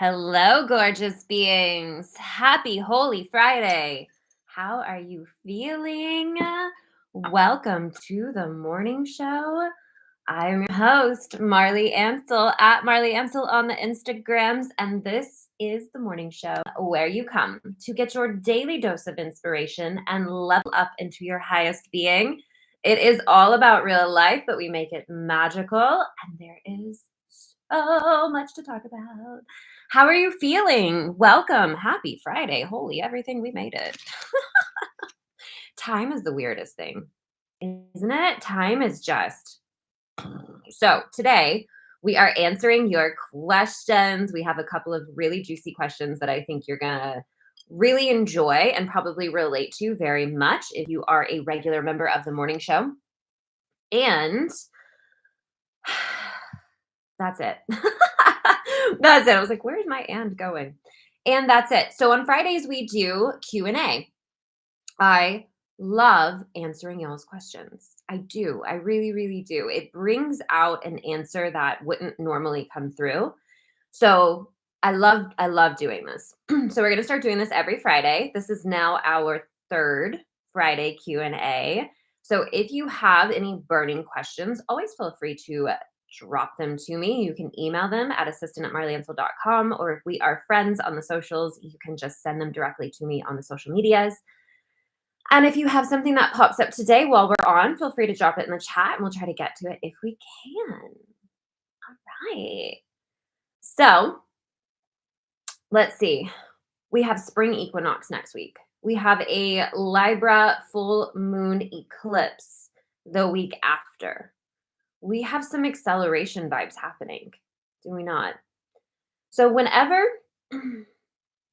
Hello, gorgeous beings. Happy Holy Friday. How are you feeling? Welcome to the morning show. I'm your host, Marli Ansel, at Marli Ansel on the Instagrams, and this is the morning show where you come to get your daily dose of inspiration and level up into your highest being. It is all about real life, but we make it magical, and there is so much to talk about. How are you feeling? Welcome. Happy Friday. Holy everything, we made it. Time is the weirdest thing, isn't it? Time is just. So today we are answering your questions. We have a couple of really juicy questions that I think you're going to really enjoy and probably relate to very much if you are a regular member of the morning show. And that's it. That's it. I was like, where's my and going? And that's it. So on Fridays we do Q&A. I love answering y'all's questions. I do. I really, really do. It brings out an answer that wouldn't normally come through. So I love doing this. So we're going to start doing this every Friday. This is now our third Friday Q&A. So if you have any burning questions, always feel free to drop them to me. You can email them at assistant@marliansel.com, or if we are friends on the socials, you can just send them directly to me on the social medias. And if you have something that pops up today while we're on, feel free to drop it in the chat and we'll try to get to it if we can. All right. So let's see. We have spring equinox next week. We have a Libra full moon eclipse the week after. We have some acceleration vibes happening, do we not? So whenever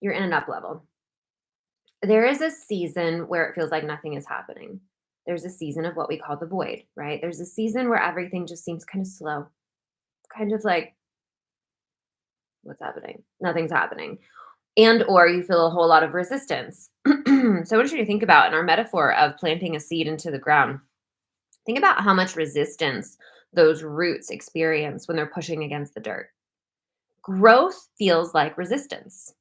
you're in an up level, there is a season where it feels like nothing is happening. There's a season of what we call the void, right? There's a season where everything just seems kind of slow, kind of like, what's happening? Nothing's happening. And or you feel a whole lot of resistance. So I want you to think about in our metaphor of planting a seed into the ground, think about how much resistance those roots experience when they're pushing against the dirt. Growth feels like resistance.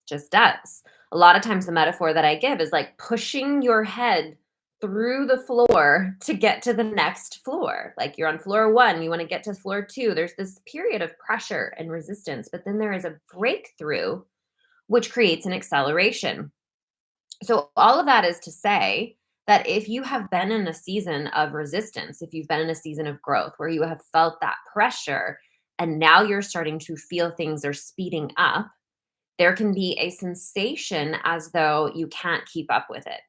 Just does. A lot of times the metaphor that I give is like pushing your head through the floor to get to the next floor. Like you're on floor 1, you want to get to floor 2. There's this period of pressure and resistance, but then there is a breakthrough which creates an acceleration. So all of that is to say that if you have been in a season of resistance, if you've been in a season of growth where you have felt that pressure and now you're starting to feel things are speeding up, there can be a sensation as though you can't keep up with it.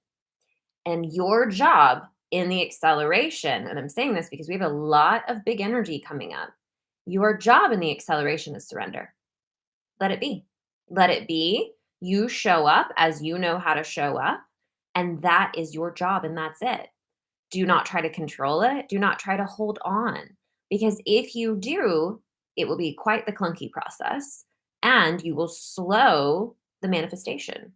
And your job in the acceleration, and I'm saying this because we have a lot of big energy coming up, your job in the acceleration is surrender. Let it be. Let it be. You show up as you know how to show up, and that is your job, and that's it. Do not try to control it. Do not try to hold on, because if you do, it will be quite the clunky process and you will slow the manifestation.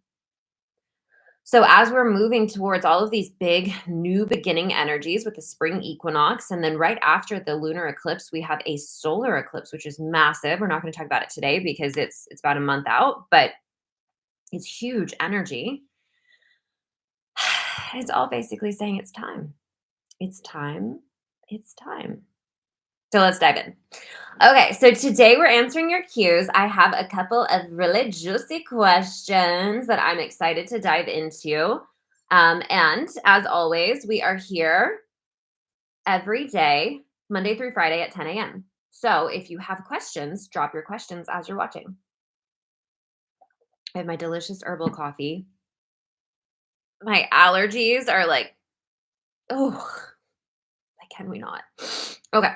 So as we're moving towards all of these big new beginning energies with the spring equinox, and then right after the lunar eclipse, we have a solar eclipse, which is massive. We're not going to talk about it today because it's about a month out, but it's huge energy. It's all basically saying it's time. It's time. It's time. So let's dive in. Okay, so today we're answering your Qs. I have a couple of really juicy questions that I'm excited to dive into. And as always, we are here every day, Monday through Friday at 10 a.m. So if you have questions, drop your questions as you're watching. I have my delicious herbal coffee. My allergies are like, oh, like, can we not? Okay.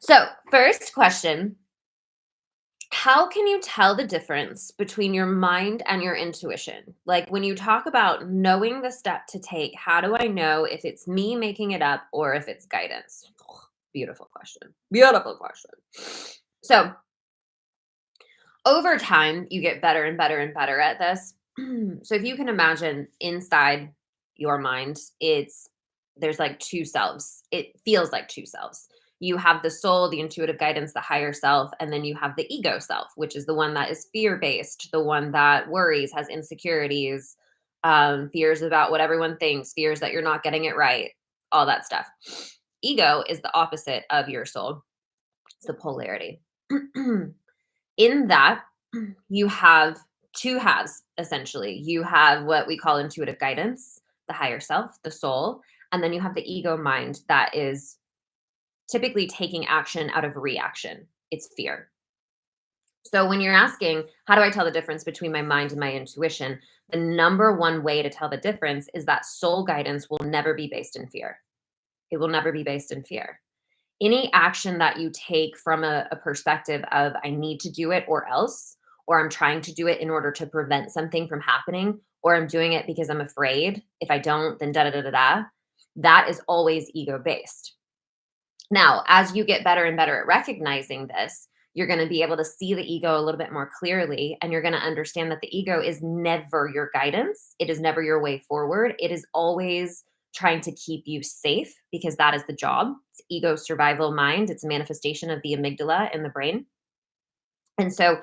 So first question, how can you tell the difference between your mind and your intuition? Like when you talk about knowing the step to take, how do I know if it's me making it up or if it's guidance? Oh, beautiful question. Beautiful question. So over time, you get better and better and better at this. So if you can imagine inside your mind, there's like two selves. It feels like two selves. You have the soul, the intuitive guidance, the higher self, and then you have the ego self, which is the one that is fear-based, the one that worries, has insecurities, fears about what everyone thinks, fears that you're not getting it right, all that stuff. Ego is the opposite of your soul. It's the polarity. In that, you have two halves, essentially. You have what we call intuitive guidance, the higher self, the soul, and then you have the ego mind that is typically taking action out of reaction. It's fear. So when you're asking, how do I tell the difference between my mind and my intuition? The number one way to tell the difference is that soul guidance will never be based in fear. It will never be based in fear. Any action that you take from a perspective of, I need to do it or else, or I'm trying to do it in order to prevent something from happening, or I'm doing it because I'm afraid. If I don't, then da da da da da. That is always ego based. Now, as you get better and better at recognizing this, you're going to be able to see the ego a little bit more clearly, and you're going to understand that the ego is never your guidance. It is never your way forward. It is always trying to keep you safe because that is the job. It's ego survival mind. It's a manifestation of the amygdala in the brain. And so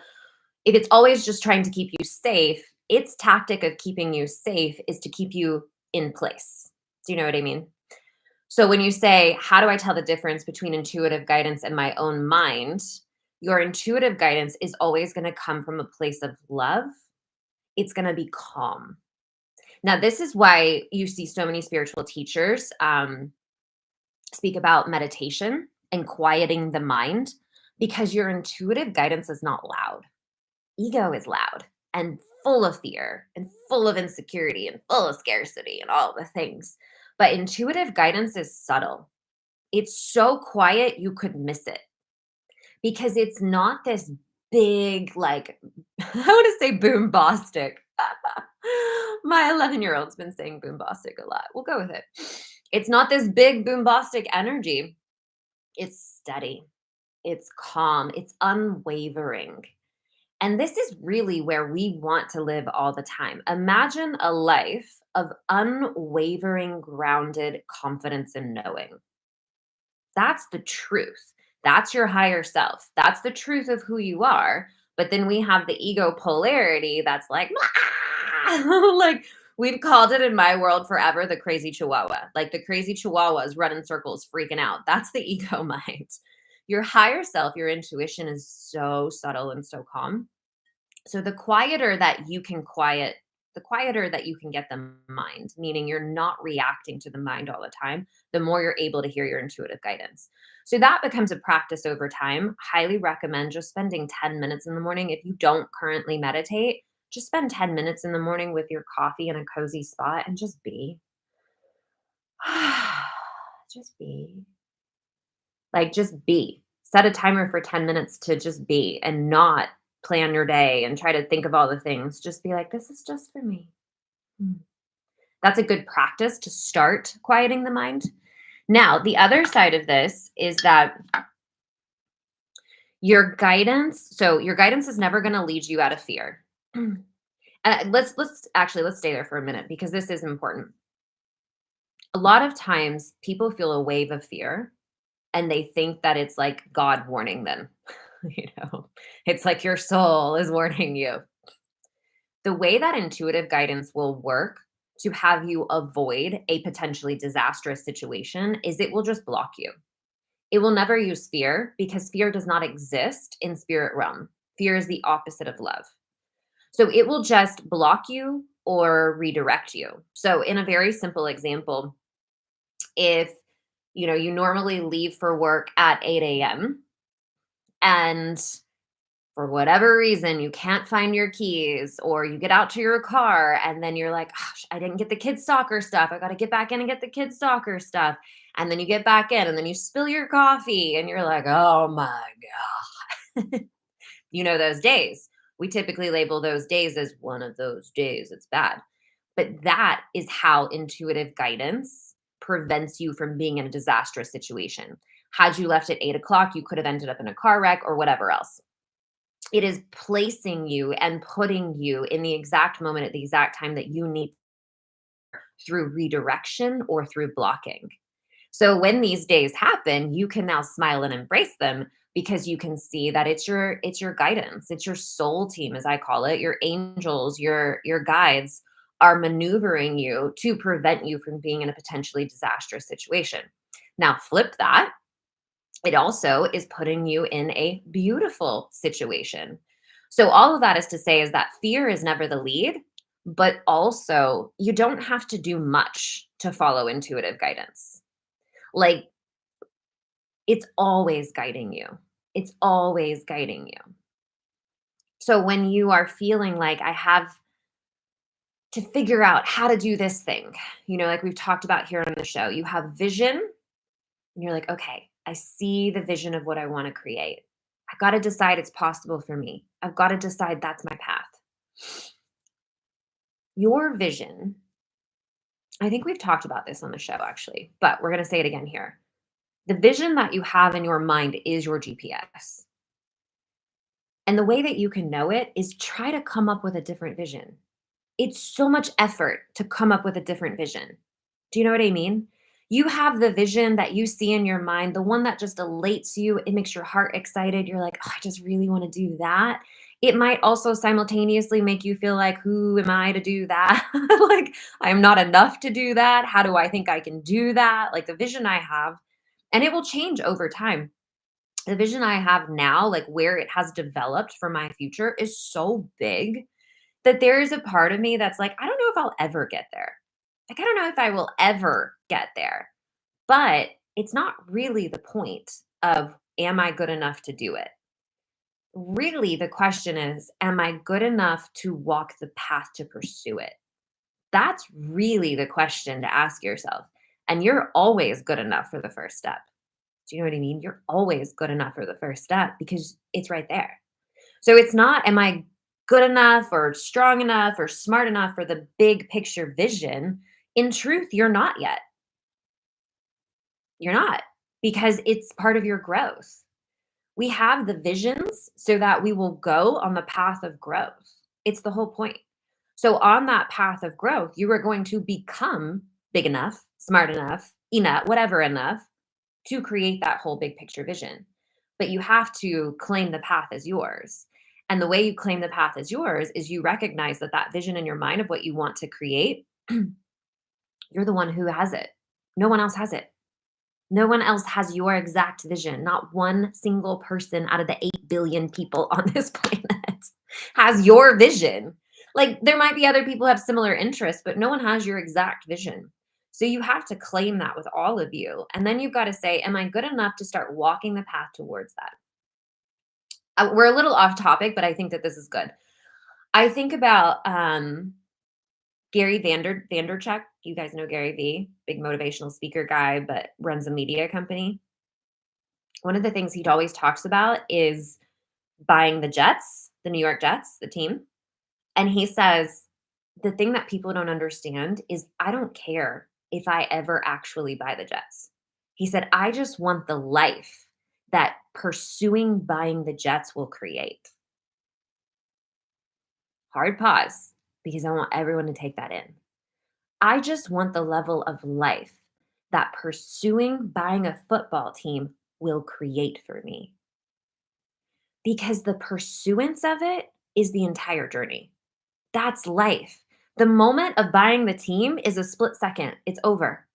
if it's always just trying to keep you safe, its tactic of keeping you safe is to keep you in place. Do you know what I mean? So when you say, how do I tell the difference between intuitive guidance and my own mind? Your intuitive guidance is always going to come from a place of love. It's going to be calm. Now, this is why you see so many spiritual teachers speak about meditation and quieting the mind, because your intuitive guidance is not loud. Ego is loud and full of fear and full of insecurity and full of scarcity and all the things. But intuitive guidance is subtle. It's so quiet you could miss it because it's not this big, like, I want to say boombastic. My 11-year-old's been saying boombastic a lot. We'll go with it. It's not this big boombastic energy. It's steady. It's calm. It's unwavering. And this is really where we want to live all the time. Imagine a life of unwavering, grounded confidence and knowing. That's the truth. That's your higher self. That's the truth of who you are. But then we have the ego polarity that's like, like we've called it in my world forever the crazy chihuahua. Like the crazy chihuahua is running circles, freaking out. That's the ego mind. Your higher self, your intuition is so subtle and so calm. So the quieter that you can quiet, the quieter that you can get the mind, meaning you're not reacting to the mind all the time, the more you're able to hear your intuitive guidance. So that becomes a practice over time. Highly recommend just spending 10 minutes in the morning. If you don't currently meditate, just spend 10 minutes in the morning with your coffee in a cozy spot and just be. Just be. Like, just be. Set a timer for 10 minutes to just be and not plan your day and try to think of all the things. Just be like, this is just for me. Hmm. That's a good practice to start quieting the mind. Now, the other side of this is that your guidance, so your guidance is never going to lead you out of fear. Let's stay there for a minute because this is important. A lot of times people feel a wave of fear and they think that it's like God warning them. It's like your soul is warning you. The way that intuitive guidance will work to have you avoid a potentially disastrous situation is it will just block you. It will never use fear because fear does not exist in spirit realm. Fear is the opposite of love. So it will just block you or redirect you. So in a very simple example, if you normally leave for work at 8 a.m. and for whatever reason, you can't find your keys, or you get out to your car and then you're like, gosh, I didn't get the kids' soccer stuff. I got to get back in and get the kids' soccer stuff. And then you get back in and then you spill your coffee and you're like, oh my God. Those days. We typically label those days as one of those days. It's bad. But that is how intuitive guidance prevents you from being in a disastrous situation. Had you left at 8 o'clock, you could have ended up in a car wreck or whatever else. It is placing you and putting you in the exact moment at the exact time that you need through redirection or through blocking. So when these days happen, you can now smile and embrace them because you can see that it's your guidance. It's your soul team, as I call it. Your angels, your guides are maneuvering you to prevent you from being in a potentially disastrous situation. Now flip that, it also is putting you in a beautiful situation. So all of that is to say is that fear is never the lead, but also you don't have to do much to follow intuitive guidance. Like, it's always guiding you. It's always guiding you. So when you are feeling like I have to figure out how to do this thing, like we've talked about here on the show, you have vision and you're like, okay, I see the vision of what I want to create. I got to decide it's possible for me. I've got to decide that's my path. Your vision, I think we've talked about this on the show actually, but we're going to say it again here. The vision that you have in your mind is your GPS. And the way that you can know it is try to come up with a different vision. It's so much effort to come up with a different vision. Do you know what I mean? You have the vision that you see in your mind, the one that just elates you. It makes your heart excited. You're like, oh, I just really want to do that. It might also simultaneously make you feel like, who am I to do that? Like, I'm not enough to do that. How do I think I can do that? Like the vision I have, and it will change over time. The vision I have now, like where it has developed for my future, is so big that there is a part of me that's like, I don't know if I'll ever get there. Like, I don't know if I will ever get there. But it's not really the point of, am I good enough to do it? Really, the question is, am I good enough to walk the path to pursue it? That's really the question to ask yourself. And you're always good enough for the first step. Do you know what I mean? You're always good enough for the first step because it's right there. So it's not, am I good enough or strong enough or smart enough for the big picture vision? In truth, you're not yet. You're not, because it's part of your growth. We have the visions so that we will go on the path of growth. It's the whole point. So on that path of growth, you are going to become big enough, smart enough, whatever enough to create that whole big picture vision. But you have to claim the path as yours. And the way you claim the path as yours is you recognize that that vision in your mind of what you want to create, you're the one who has it. No one else has it. No one else has your exact vision. Not one single person out of the 8 billion people on this planet has your vision. Like, there might be other people who have similar interests, but no one has your exact vision. So you have to claim that with all of you. And then you've got to say, am I good enough to start walking the path towards that? We're a little off topic, but I think that this is good. I think about Gary Vanderchuck. You guys know Gary V, big motivational speaker guy, but runs a media company. One of the things he always talks about is buying the Jets, the New York Jets, the team. And he says, the thing that people don't understand is I don't care if I ever actually buy the Jets. He said, I just want the life that pursuing buying the Jets will create. Hard pause, because I want everyone to take that in. I just want the level of life that pursuing buying a football team will create for me. Because the pursuance of it is the entire journey. That's life. The moment of buying the team is a split second, it's over.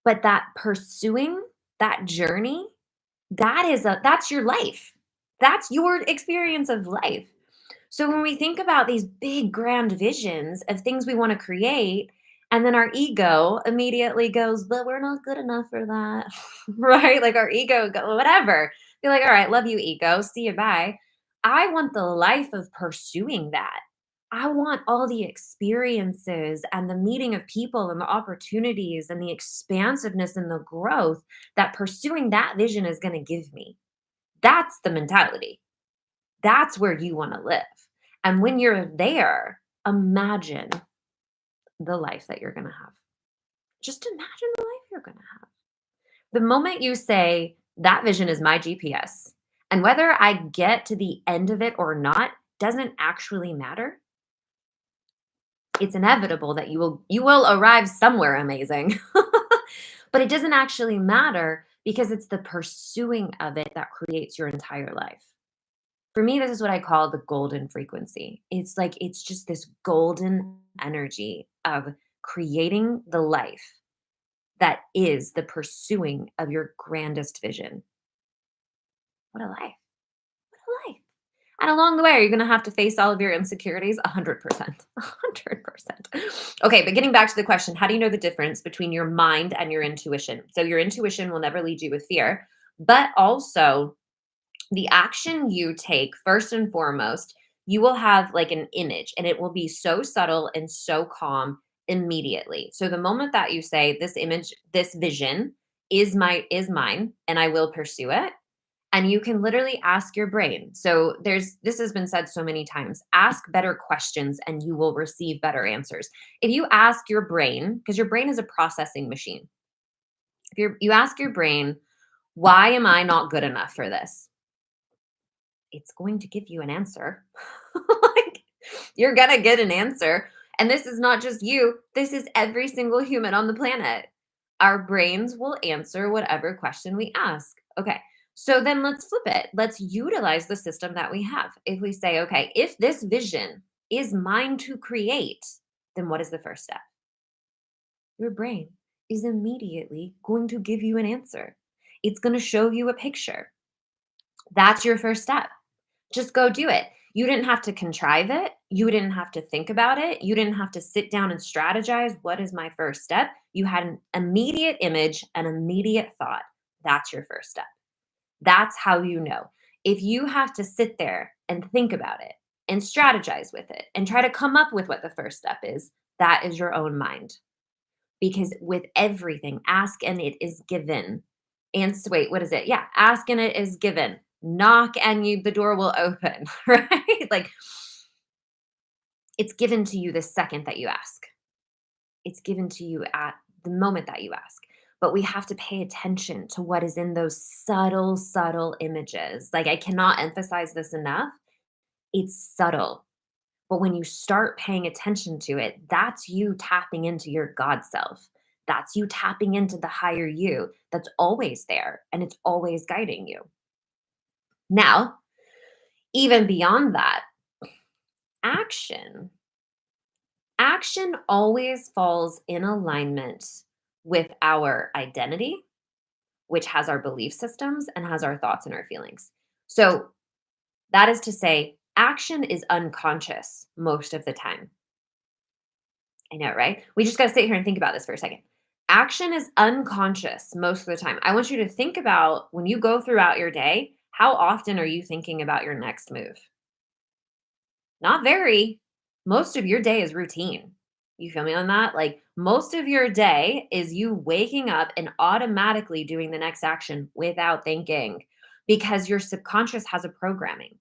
But that pursuing, that journey, that's your life. That's your experience of life. So when we think about these big grand visions of things we want to create, and then our ego immediately goes, but we're not good enough for that. Right? Like our ego go, whatever. Be like, all right, love you, ego. See you, bye. I want the life of pursuing that. I want all the experiences and the meeting of people and the opportunities and the expansiveness and the growth that pursuing that vision is going to give me. That's the mentality. That's where you want to live. And when you're there, imagine the life that you're going to have. Just imagine the life you're going to have. The moment you say, that vision is my GPS, and whether I get to the end of it or not doesn't actually matter. It's inevitable that you will arrive somewhere amazing. But it doesn't actually matter because it's the pursuing of it that creates your entire life. For me, this is what I call the golden frequency. It's like it's just this golden energy of creating the life that is the pursuing of your grandest vision. What a life. What a life. And along the way, are you going to have to face all of your insecurities? 100%. 100%. Okay, but getting back to the question, how do you know the difference between your mind and your intuition? So, your intuition will never lead you with fear, but also the action you take, first and foremost, you will have like an image and it will be so subtle and so calm immediately. So the moment that you say this image, this vision is mine and I will pursue it, and you can literally ask your brain. So there's this has been said so many times, ask better questions and you will receive better answers. If you ask your brain, because your brain is a processing machine. If you ask your brain, why am I not good enough for this? It's going to give you an answer. Like, you're gonna get an answer. And this is not just you, this is every single human on the planet. Our brains will answer whatever question we ask. Okay, so then let's flip it. Let's utilize the system that we have. If we say, okay, if this vision is mine to create, then what is the first step? Your brain is immediately going to give you an answer. It's going to show you a picture. That's your first step. Just go do it. You didn't have to contrive it. You didn't have to think about it. You didn't have to sit down and strategize. What is my first step? You had an immediate image, an immediate thought. That's your first step. That's how you know. If you have to sit there and think about it and strategize with it and try to come up with what the first step is, that is your own mind. Because with everything, ask and it is given. And wait, what is it? Yeah, ask and it is given. Knock and the door will open, right? Like it's given to you the second that you ask. It's given to you at the moment that you ask. But we have to pay attention to what is in those subtle, subtle images. Like I cannot emphasize this enough. It's subtle. But when you start paying attention to it, that's you tapping into your God self. That's you tapping into the higher you that's always there and it's always guiding you. Now, even beyond that, action. Action always falls in alignment with our identity, which has our belief systems and has our thoughts and our feelings. So, that is to say, action is unconscious most of the time. I know, right? We just got to sit here and think about this for a second. Action is unconscious most of the time. I want you to think about when you go throughout your day, how often are you thinking about your next move? Not very. Most of your day is routine. You feel me on that? Like most of your day is you waking up and automatically doing the next action without thinking because your subconscious has a programming.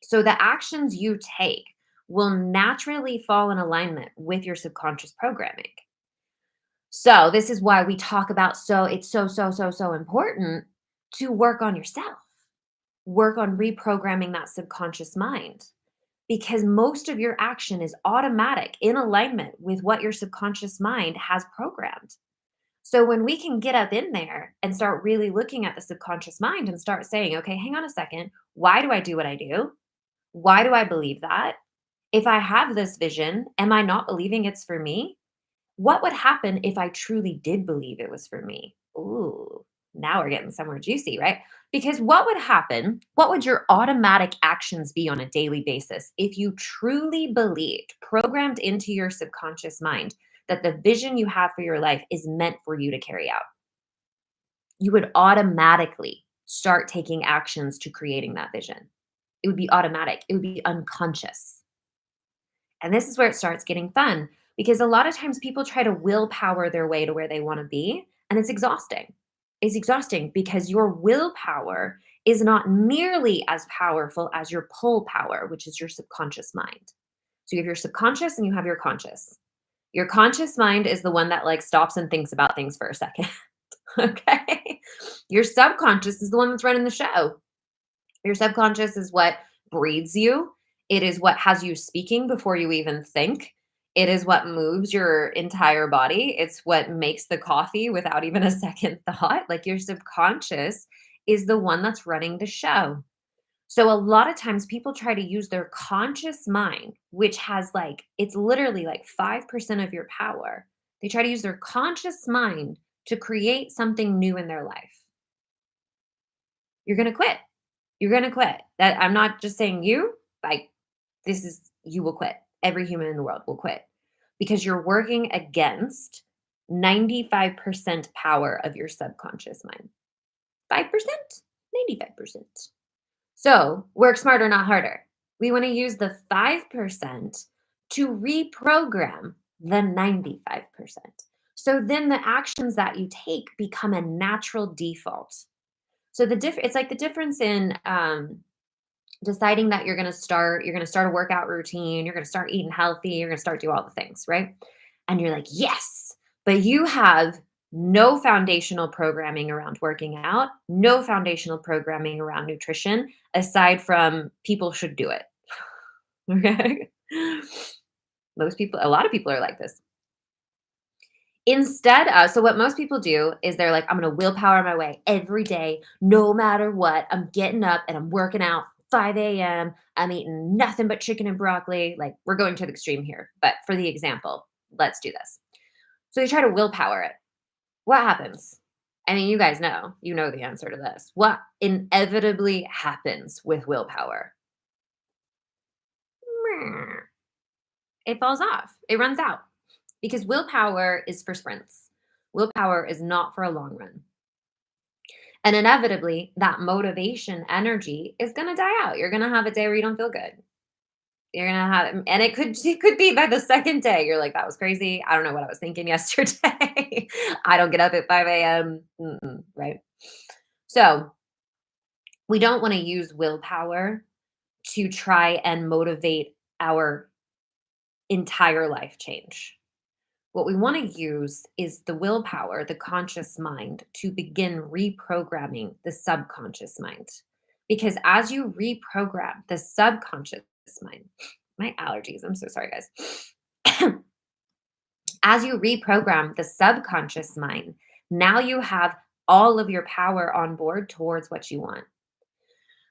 So the actions you take will naturally fall in alignment with your subconscious programming. So this is why we talk about it's so important to work on yourself. Work on reprogramming that subconscious mind because most of your action is automatic in alignment with what your subconscious mind has programmed. So when we can get up in there and start really looking at the subconscious mind and start saying, okay, hang on a second. Why do I do what I do? Why do I believe that? If I have this vision, am I not believing it's for me? What would happen if I truly did believe it was for me? Ooh, now we're getting somewhere juicy, right? Because what would happen? What would your automatic actions be on a daily basis if you truly believed, programmed into your subconscious mind, that the vision you have for your life is meant for you to carry out? You would automatically start taking actions to creating that vision. It would be automatic, it would be unconscious. And this is where it starts getting fun because a lot of times people try to willpower their way to where they want to be, and it's exhausting. It's exhausting because your willpower is not nearly as powerful as your pull power, which is your subconscious mind. So you have your subconscious and you have your conscious. Your conscious mind is the one that like stops and thinks about things for a second. Okay. Your subconscious is the one that's running the show. Your subconscious is what breathes you. It is what has you speaking before you even think. It is what moves your entire body. It's what makes the coffee without even a second thought. Like your subconscious is the one that's running the show. So a lot of times people try to use their conscious mind, which has like, it's literally like 5% of your power. They try to use their conscious mind to create something new in their life. You're going to quit. You're going to quit. That I'm not just saying you, like this is you will quit. Every human in the world will quit because you're working against 95% power of your subconscious mind. 5%, 95%. So work smarter, not harder. We want to use the 5% to reprogram the 95%. So then the actions that you take become a natural default. So it's like the difference in deciding that you're going to start a workout routine, you're going to start eating healthy, you're going to start do all the things, right? And you're like, "Yes." But you have no foundational programming around working out, no foundational programming around nutrition aside from people should do it. Okay? A lot of people are like this. So what most people do is they're like, I'm going to willpower my way every day, no matter what. I'm getting up and I'm working out 5 a.m. I'm eating nothing but chicken and broccoli. Like we're going to the extreme here, but for the example, let's do this. So you try to willpower it. What happens? I mean, you know the answer to this. What inevitably happens with willpower? It falls off. It runs out because willpower is for sprints. Willpower is not for a long run. And inevitably, that motivation energy is going to die out. You're going to have a day where you don't feel good. You're going to have, and it could be by the second day. You're like, that was crazy. I don't know what I was thinking yesterday. I don't get up at 5 a.m. Right. So we don't want to use willpower to try and motivate our entire life change. What we want to use is the willpower, the conscious mind, to begin reprogramming the subconscious mind. Because as you reprogram the subconscious mind, my allergies, I'm so sorry, guys. As you reprogram the subconscious mind, now you have all of your power on board towards what you want.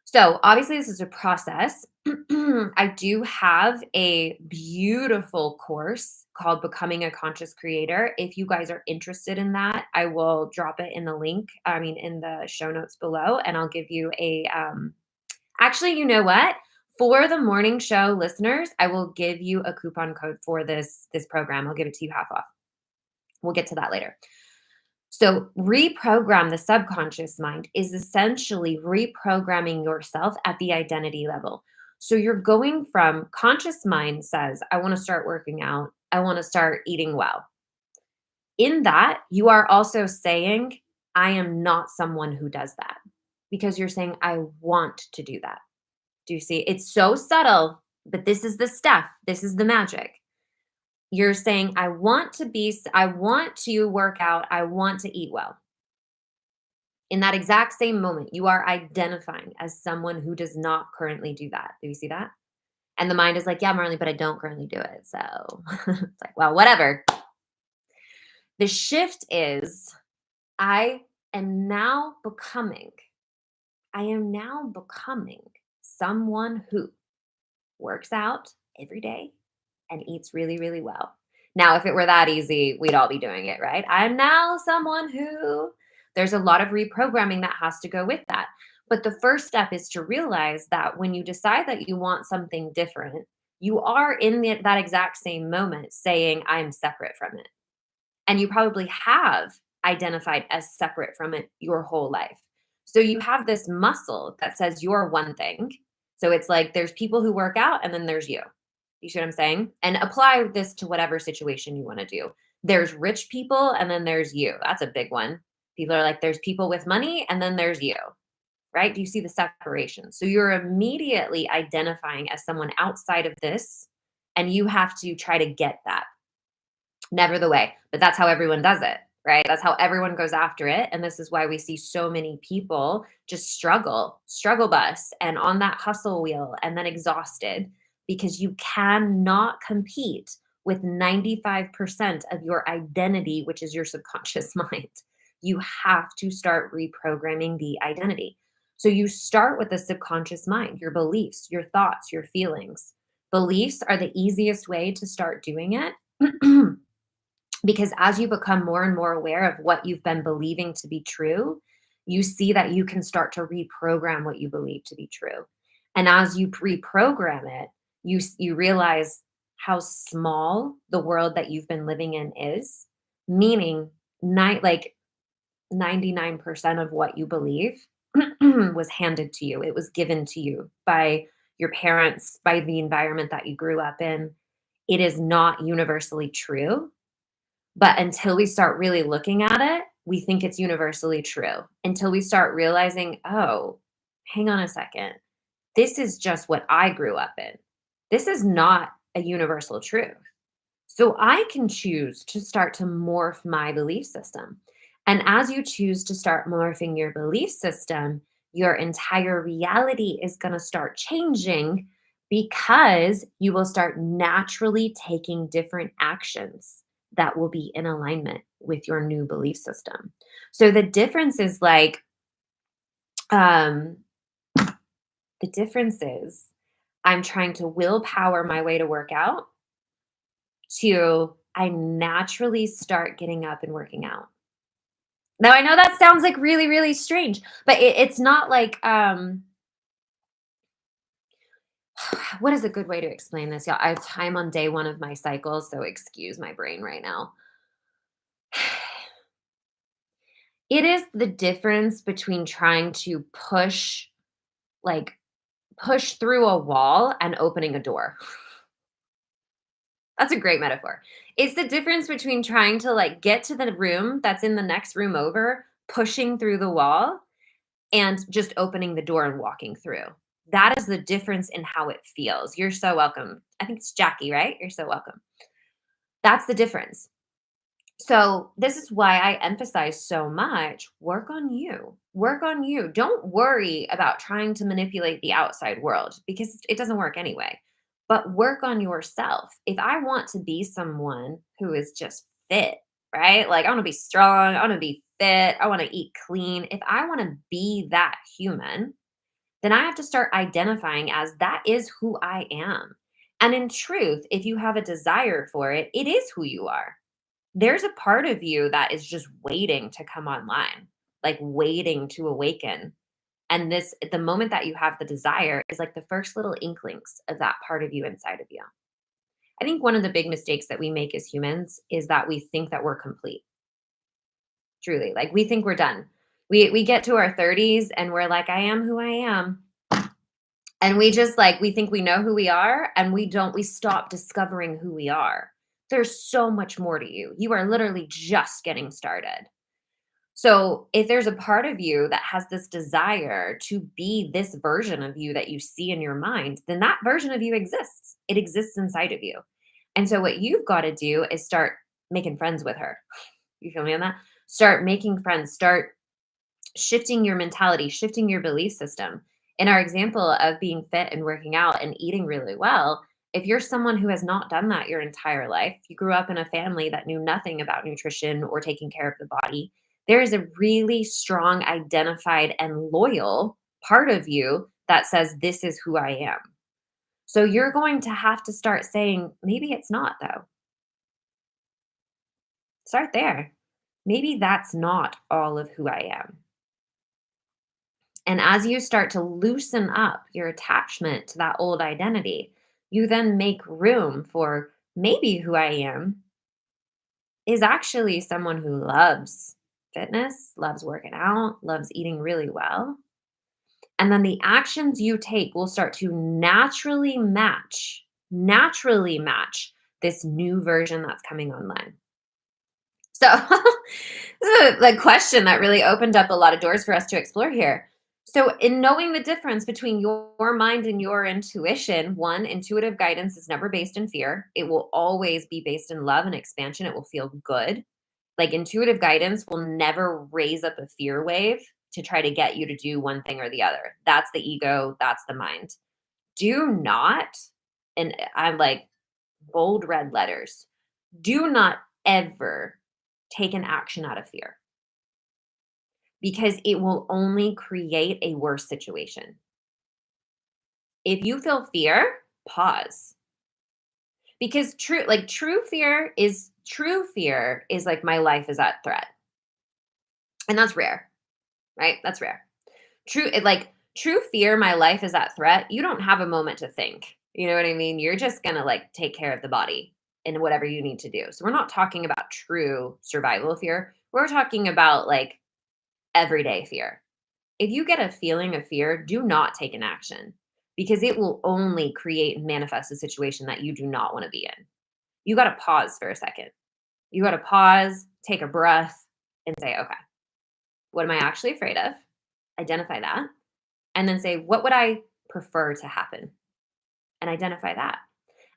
So, obviously, this is a process. I do have a beautiful course called Becoming a Conscious Creator. If you guys are interested in that, I will drop it in the link, in the show notes below, and I'll give you actually, you know what? For the morning show listeners, I will give you a coupon code for this program. I'll give it to you half off. We'll get to that later. So, reprogram the subconscious mind is essentially reprogramming yourself at the identity level. So, you're going from conscious mind says, I want to start working out, I want to start eating well. In that, you are also saying, I am not someone who does that because you're saying, I want to do that. Do you see? It's so subtle, but this is the stuff, this is the magic. You're saying, I want to work out, I want to eat well. In that exact same moment, you are identifying as someone who does not currently do that. Do you see that? And the mind is like, yeah, Marley, but I don't currently do it. So it's like, well, whatever. The shift is I am now becoming, I am now becoming someone who works out every day and eats really, really well. Now, if it were that easy, we'd all be doing it, right? I'm now someone who, there's a lot of reprogramming that has to go with that. But the first step is to realize that when you decide that you want something different, you are in that exact same moment saying, I'm separate from it. And you probably have identified as separate from it your whole life. So you have this muscle that says you're one thing. So it's like there's people who work out and then there's you. You see what I'm saying? And apply this to whatever situation you want to do. There's rich people and then there's you. That's a big one. People are like, there's people with money and then there's you, right? Do you see the separation? So you're immediately identifying as someone outside of this, and you have to try to get that. Never the way, but that's how everyone does it, right? That's how everyone goes after it. And this is why we see so many people just struggle bus and on that hustle wheel and then exhausted because you cannot compete with 95% of your identity, which is your subconscious mind. You have to start reprogramming the identity. So you start with the subconscious mind, your beliefs, your thoughts, your feelings. Beliefs are the easiest way to start doing it. Because as you become more and more aware of what you've been believing to be true, you see that you can start to reprogram what you believe to be true. And as you reprogram it, you realize how small the world that you've been living in is, meaning like 99% of what you believe was handed to you. It was given to you by your parents, by the environment that you grew up in. It is not universally true, but until we start really looking at it, we think it's universally true. Until we start realizing, oh, hang on a second. This is just what I grew up in. This is not a universal truth. So I can choose to start to morph my belief system. And as you choose to start morphing your belief system, your entire reality is going to start changing because you will start naturally taking different actions that will be in alignment with your new belief system. So the difference is like, um, the difference is I'm trying to willpower my way to work out to I naturally start getting up and working out. Now I know that sounds like really, really strange, but it's not like what is a good way to explain this? Yeah, I'm on day one of my cycle, so excuse my brain right now. It is the difference between trying to like push through a wall and opening a door. That's a great metaphor. It's the difference between trying to like get to the room that's in the next room over, pushing through the wall, and just opening the door and walking through. That is the difference in how it feels. You're so welcome. I think it's Jackie, right? You're so welcome. That's the difference. So, this is why I emphasize so much work on you. Work on you. Don't worry about trying to manipulate the outside world because it doesn't work anyway. But work on yourself. If I want to be someone who is just fit, right? Like, I want to be strong, I want to be fit, I want to eat clean. If I want to be that human, then I have to start identifying as that is who I am. And in truth, if you have a desire for it, it is who you are. There's a part of you that is just waiting to come online, like waiting to awaken. And the moment that you have the desire is like the first little inklings of that part of you inside of you. I think one of the big mistakes that we make as humans is that we think that we're complete. Truly, like we think we're done. We get to our 30s and we're like, I am who I am. And we just like we think we know who we are and we stop discovering who we are. There's so much more to you. You are literally just getting started. So, if there's a part of you that has this desire to be this version of you that you see in your mind, then that version of you exists. It exists inside of you. And so, what you've got to do is start making friends with her. You feel me on that? Start making friends, start shifting your mentality, shifting your belief system. In our example of being fit and working out and eating really well, if you're someone who has not done that your entire life, you grew up in a family that knew nothing about nutrition or taking care of the body, there is a really strong, identified, and loyal part of you that says, this is who I am. So you're going to have to start saying, maybe it's not, though. Start there. Maybe that's not all of who I am. And as you start to loosen up your attachment to that old identity, you then make room for maybe who I am is actually someone who loves fitness, loves working out, loves eating really well. And then the actions you take will start to naturally match this new version that's coming online. So, this is a question that really opened up a lot of doors for us to explore here. So, in knowing the difference between your mind and your intuition, one, intuitive guidance is never based in fear. It will always be based in love and expansion. It will feel good. Like intuitive guidance will never raise up a fear wave to try to get you to do one thing or the other. That's the ego, that's the mind. Do not, and I'm like bold red letters. Do not ever take an action out of fear because it will only create a worse situation. If you feel fear, pause. Because true fear is like my life is at threat. And that's rare, right? That's rare. True fear, my life is at threat. You don't have a moment to think. You know what I mean? You're just gonna like take care of the body and whatever you need to do. So we're not talking about true survival fear. We're talking about like everyday fear. If you get a feeling of fear, do not take an action because it will only create and manifest a situation that you do not want to be in. You got to pause for a second. You got to pause, take a breath, and say, okay, what am I actually afraid of? Identify that. And then say, what would I prefer to happen? And identify that.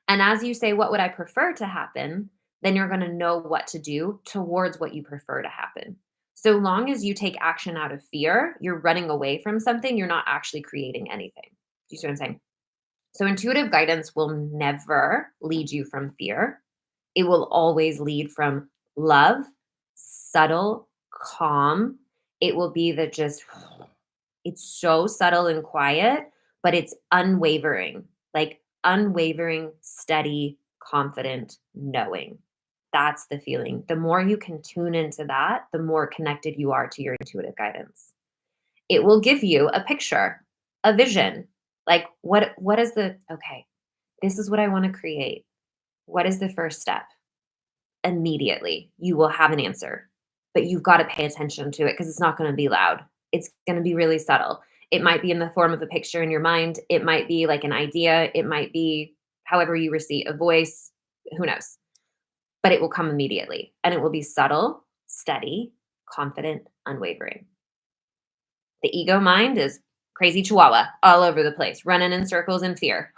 And as you say, what would I prefer to happen? Then you're going to know what to do towards what you prefer to happen. So long as you take action out of fear, you're running away from something, you're not actually creating anything. Do you see what I'm saying? So intuitive guidance will never lead you from fear. It will always lead from love, subtle, calm. It will be the just, it's so subtle and quiet, but it's unwavering, like unwavering, steady, confident knowing. That's the feeling. The more you can tune into that, the more connected you are to your intuitive guidance. It will give you a picture, a vision. Like what is the okay, this is what I want to create. What is the first step? Immediately, you will have an answer. But you've got to pay attention to it because it's not going to be loud. It's going to be really subtle. It might be in the form of a picture in your mind. It might be like an idea. It might be however you receive a voice. Who knows? But it will come immediately and it will be subtle, steady, confident, unwavering. The ego mind is crazy chihuahua all over the place, running in circles in fear.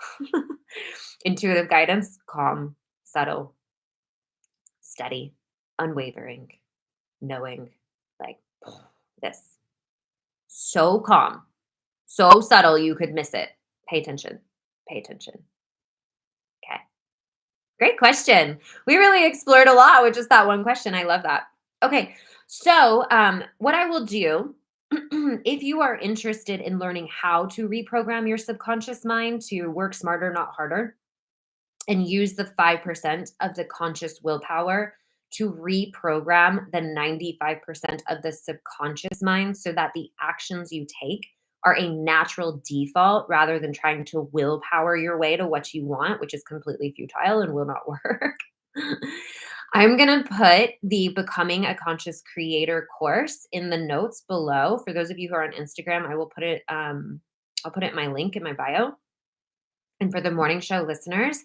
Intuitive guidance, calm, subtle, steady, unwavering, knowing, like this. So calm, so subtle you could miss it. Pay attention. Pay attention. Okay. Great question. We really explored a lot with just that one question. I love that. Okay. So, what I will do, if you are interested in learning how to reprogram your subconscious mind to work smarter, not harder, and use the 5% of the conscious willpower to reprogram the 95% of the subconscious mind so that the actions you take are a natural default rather than trying to willpower your way to what you want, which is completely futile and will not work. I'm going to put the Becoming a Conscious Creator course in the notes below. For those of you who are on Instagram, I will put it I'll put it in my link in my bio. And for the morning show listeners,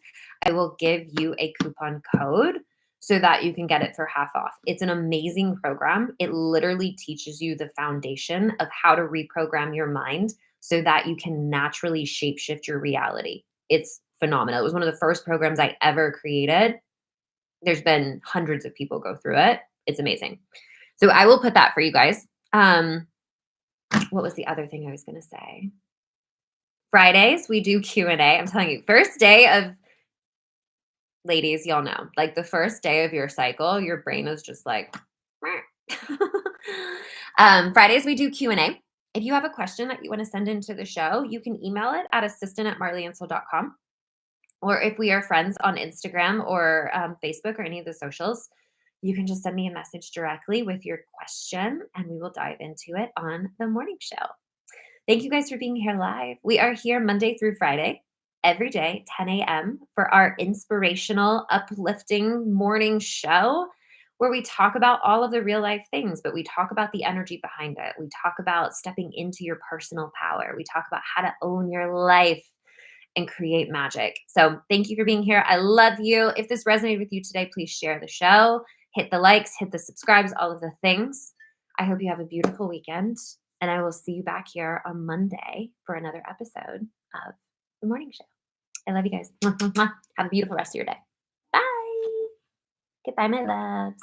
I will give you a coupon code so that you can get it for half off. It's an amazing program. It literally teaches you the foundation of how to reprogram your mind so that you can naturally shapeshift your reality. It's phenomenal. It was one of the first programs I ever created. There's been hundreds of people go through it. It's amazing. So I will put that for you guys. What was the other thing I was going to say? Fridays, we do Q&A. I'm telling you, first day of ladies, y'all know, like the first day of your cycle, your brain is just like, Fridays, we do Q&A. If you have a question that you want to send into the show, you can email it at assistant@marlyansel.com. Or if we are friends on Instagram or Facebook or any of the socials, you can just send me a message directly with your question and we will dive into it on the morning show. Thank you guys for being here live. We are here Monday through Friday, every day, 10 a.m. for our inspirational, uplifting morning show where we talk about all of the real life things, but we talk about the energy behind it. We talk about stepping into your personal power. We talk about how to own your life and create magic. So thank you for being here. I love you. If this resonated with you today, please share the show, hit the likes, hit the subscribes, all of the things. I hope you have a beautiful weekend. And I will see you back here on Monday for another episode of The Morning Show. I love you guys. Have a beautiful rest of your day. Bye. Goodbye, my loves.